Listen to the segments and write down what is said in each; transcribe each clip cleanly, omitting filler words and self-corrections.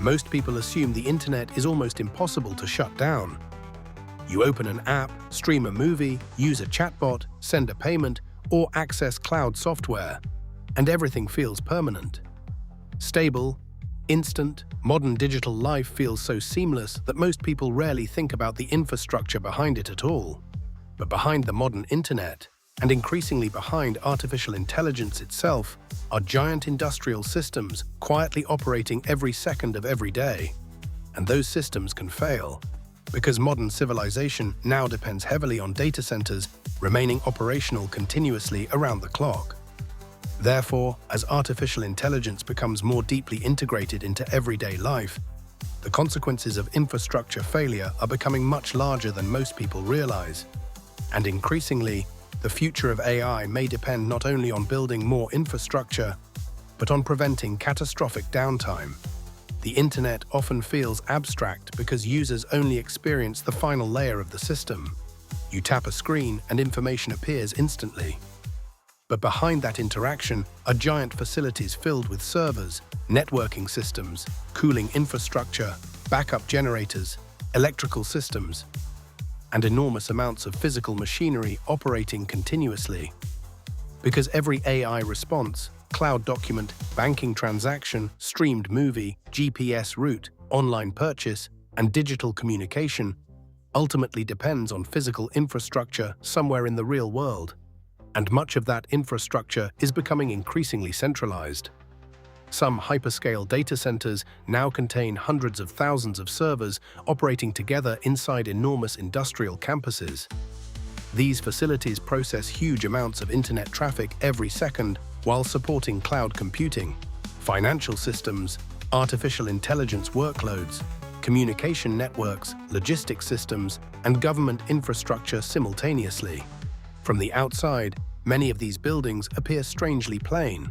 most people assume the internet is almost impossible to shut down. You open an app, stream a movie, use a chatbot, send a payment, or access cloud software, and everything feels permanent. Stable, instant, modern digital life feels so seamless that most people rarely think about the infrastructure behind it at all. But behind the modern internet, and increasingly behind artificial intelligence itself, are giant industrial systems quietly operating every second of every day. And those systems can fail, because modern civilization now depends heavily on data centers remaining operational continuously around the clock. Therefore, as artificial intelligence becomes more deeply integrated into everyday life, the consequences of infrastructure failure are becoming much larger than most people realize. And increasingly, the future of AI may depend not only on building more infrastructure, but on preventing catastrophic downtime. The internet often feels abstract because users only experience the final layer of the system. You tap a screen and information appears instantly. But behind that interaction are giant facilities filled with servers, networking systems, cooling infrastructure, backup generators, electrical systems, and enormous amounts of physical machinery operating continuously. Because every AI response, cloud document, banking transaction, streamed movie, GPS route, online purchase, and digital communication ultimately depends on physical infrastructure somewhere in the real world. And much of that infrastructure is becoming increasingly centralized. Some hyperscale data centers now contain hundreds of thousands of servers operating together inside enormous industrial campuses. These facilities process huge amounts of internet traffic every second while supporting cloud computing, financial systems, artificial intelligence workloads, communication networks, logistics systems, and government infrastructure simultaneously. From the outside, many of these buildings appear strangely plain.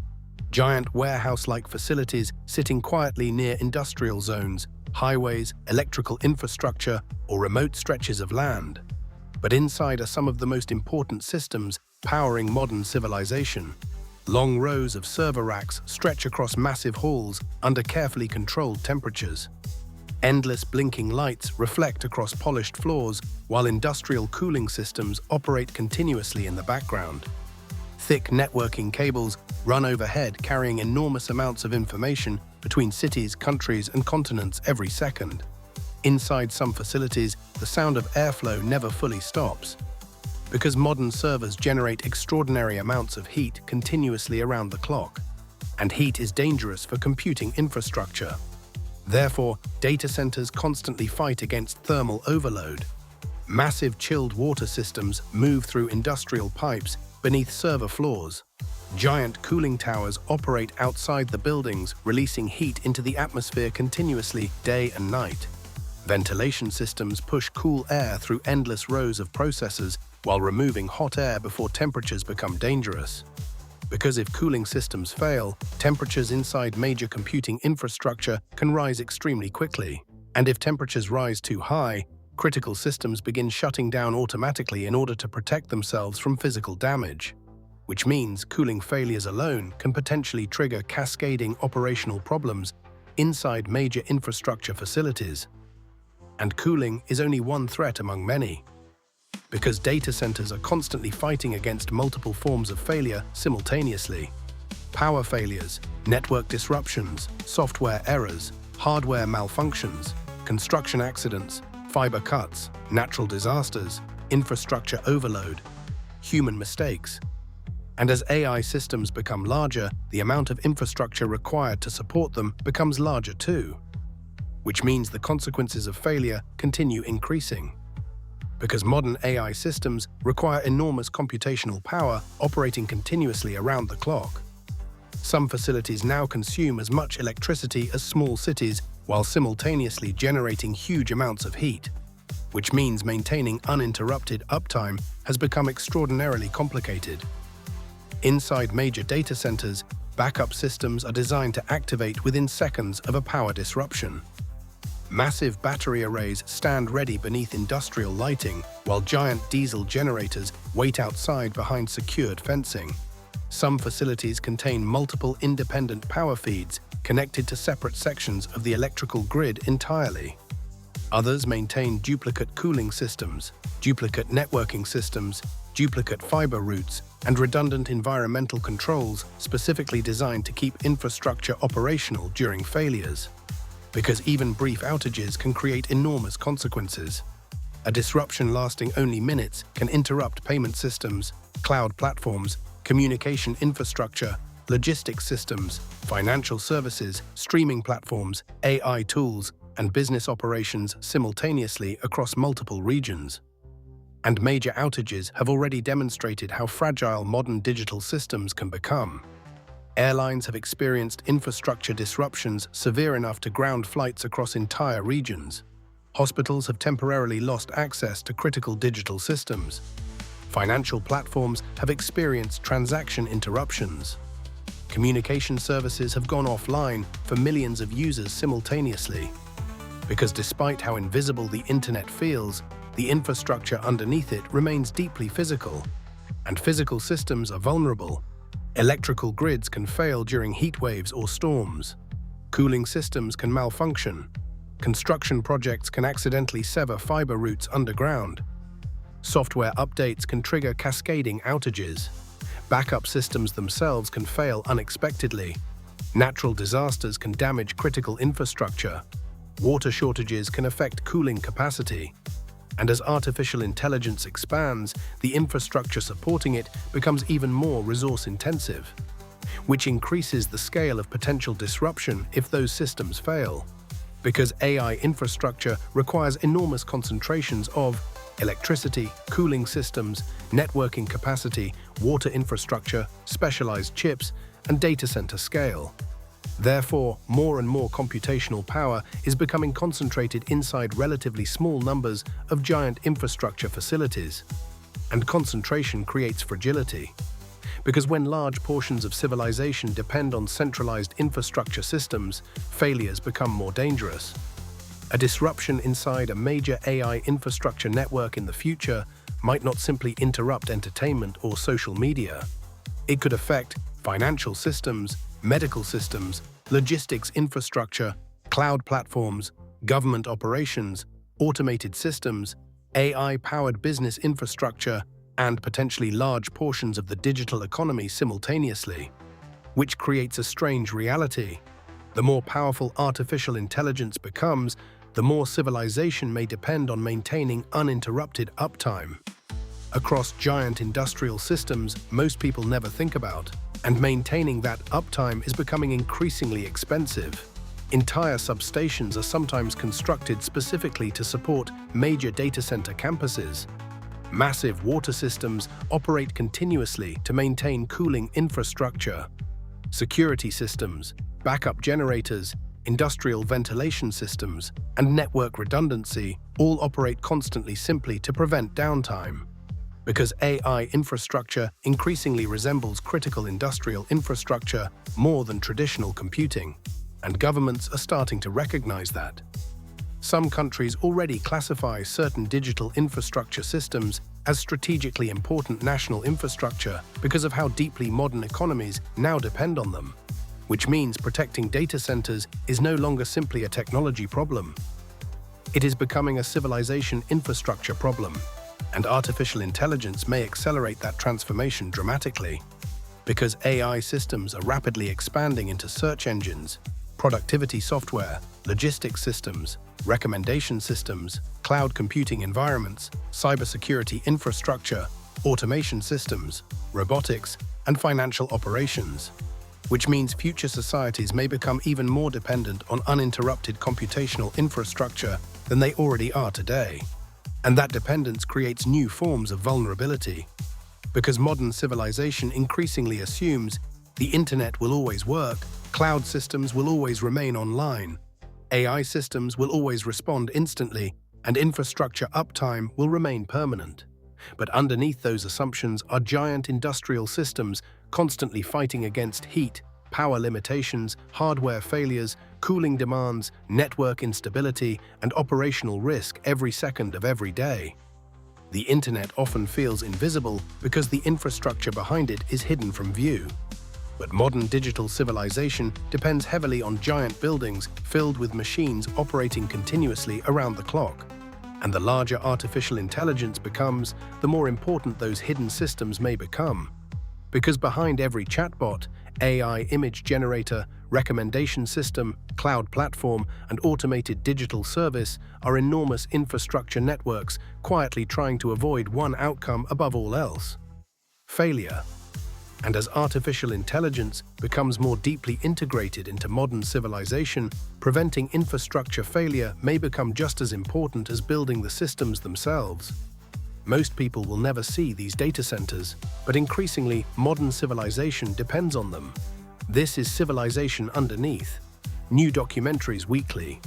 Giant warehouse-like facilities sitting quietly near industrial zones, highways, electrical infrastructure, or remote stretches of land. But inside are some of the most important systems powering modern civilization. Long rows of server racks stretch across massive halls under carefully controlled temperatures. Endless blinking lights reflect across polished floors, while industrial cooling systems operate continuously in the background. Thick networking cables run overhead, carrying enormous amounts of information between cities, countries, and continents every second. Inside some facilities, the sound of airflow never fully stops, because modern servers generate extraordinary amounts of heat continuously around the clock. And heat is dangerous for computing infrastructure. Therefore, data centers constantly fight against thermal overload. Massive chilled water systems move through industrial pipes beneath server floors. Giant cooling towers operate outside the buildings, releasing heat into the atmosphere continuously, day and night. Ventilation systems push cool air through endless rows of processors while removing hot air before temperatures become dangerous. Because if cooling systems fail, temperatures inside major computing infrastructure can rise extremely quickly. And if temperatures rise too high, critical systems begin shutting down automatically in order to protect themselves from physical damage. Which means cooling failures alone can potentially trigger cascading operational problems inside major infrastructure facilities. And cooling is only one threat among many, because data centers are constantly fighting against multiple forms of failure simultaneously. Power failures, network disruptions, software errors, hardware malfunctions, construction accidents, fiber cuts, natural disasters, infrastructure overload, human mistakes. And as AI systems become larger, the amount of infrastructure required to support them becomes larger too, which means the consequences of failure continue increasing. Because modern AI systems require enormous computational power operating continuously around the clock. Some facilities now consume as much electricity as small cities while simultaneously generating huge amounts of heat, which means maintaining uninterrupted uptime has become extraordinarily complicated. Inside major data centers, backup systems are designed to activate within seconds of a power disruption. Massive battery arrays stand ready beneath industrial lighting, while giant diesel generators wait outside behind secured fencing. Some facilities contain multiple independent power feeds, connected to separate sections of the electrical grid entirely. Others maintain duplicate cooling systems, duplicate networking systems, duplicate fiber routes, and redundant environmental controls specifically designed to keep infrastructure operational during failures. Because even brief outages can create enormous consequences. A disruption lasting only minutes can interrupt payment systems, cloud platforms, communication infrastructure, logistics systems, financial services, streaming platforms, AI tools, and business operations simultaneously across multiple regions. And major outages have already demonstrated how fragile modern digital systems can become. Airlines have experienced infrastructure disruptions severe enough to ground flights across entire regions. Hospitals have temporarily lost access to critical digital systems. Financial platforms have experienced transaction interruptions. Communication services have gone offline for millions of users simultaneously. Because despite how invisible the internet feels, the infrastructure underneath it remains deeply physical. And physical systems are vulnerable. Electrical grids can fail during heat waves or storms. Cooling systems can malfunction. Construction projects can accidentally sever fiber routes underground. Software updates can trigger cascading outages. Backup systems themselves can fail unexpectedly. Natural disasters can damage critical infrastructure. Water shortages can affect cooling capacity. And as artificial intelligence expands, the infrastructure supporting it becomes even more resource-intensive, which increases the scale of potential disruption if those systems fail. Because AI infrastructure requires enormous concentrations of electricity, cooling systems, networking capacity, water infrastructure, specialized chips, and data center scale. Therefore, more and more computational power is becoming concentrated inside relatively small numbers of giant infrastructure facilities. And concentration creates fragility. Because when large portions of civilization depend on centralized infrastructure systems, failures become more dangerous. A disruption inside a major AI infrastructure network in the future might not simply interrupt entertainment or social media. It could affect financial systems, medical systems, logistics infrastructure, cloud platforms, government operations, automated systems, AI-powered business infrastructure, and potentially large portions of the digital economy simultaneously, which creates a strange reality. The more powerful artificial intelligence becomes, the more civilization may depend on maintaining uninterrupted uptime. Across giant industrial systems most people never think about, and maintaining that uptime is becoming increasingly expensive. Entire substations are sometimes constructed specifically to support major data center campuses. Massive water systems operate continuously to maintain cooling infrastructure. Security systems, backup generators, industrial ventilation systems, and network redundancy all operate constantly simply to prevent downtime. Because AI infrastructure increasingly resembles critical industrial infrastructure more than traditional computing, and governments are starting to recognize that. Some countries already classify certain digital infrastructure systems as strategically important national infrastructure because of how deeply modern economies now depend on them, which means protecting data centers is no longer simply a technology problem. It is becoming a civilization infrastructure problem, and artificial intelligence may accelerate that transformation dramatically. Because AI systems are rapidly expanding into search engines, productivity software, logistics systems, recommendation systems, cloud computing environments, cybersecurity infrastructure, automation systems, robotics, and financial operations, which means future societies may become even more dependent on uninterrupted computational infrastructure than they already are today. And that dependence creates new forms of vulnerability. Because modern civilization increasingly assumes the internet will always work, cloud systems will always remain online, AI systems will always respond instantly, and infrastructure uptime will remain permanent. But underneath those assumptions are giant industrial systems constantly fighting against heat, power limitations, hardware failures, cooling demands, network instability, and operational risk every second of every day. The internet often feels invisible because the infrastructure behind it is hidden from view. But modern digital civilization depends heavily on giant buildings filled with machines operating continuously around the clock. And the larger artificial intelligence becomes, the more important those hidden systems may become. Because behind every chatbot, AI image generator, recommendation system, cloud platform, and automated digital service are enormous infrastructure networks quietly trying to avoid one outcome above all else: failure. And as artificial intelligence becomes more deeply integrated into modern civilization, preventing infrastructure failure may become just as important as building the systems themselves. Most people will never see these data centers, but increasingly modern civilization depends on them. This is Civilization Underneath. New documentaries weekly.